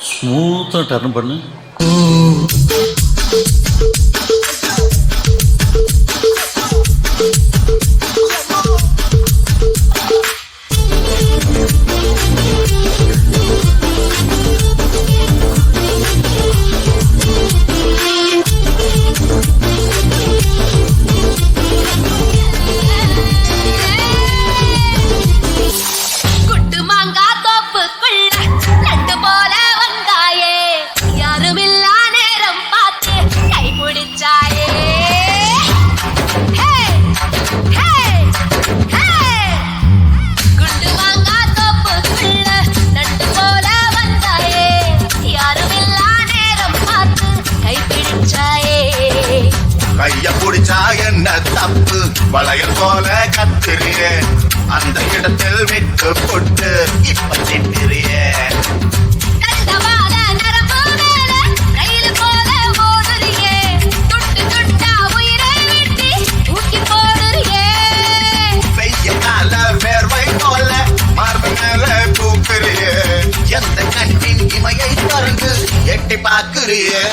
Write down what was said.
ஸ்மூத்தாக டர்ன் பண்ணு. கைய புடிச்சா என்ன தப்பு, வளையல் போல கத்துறியே, அந்த இடத்தில் விட்டு போட்டு இப்ப திட்டுறியே. வெய்ய கால வேர்வை போல மார்பு மேல பூக்குறியே, எந்த கண்ணின் இமையை திறந்து எட்டி பாக்குறியே.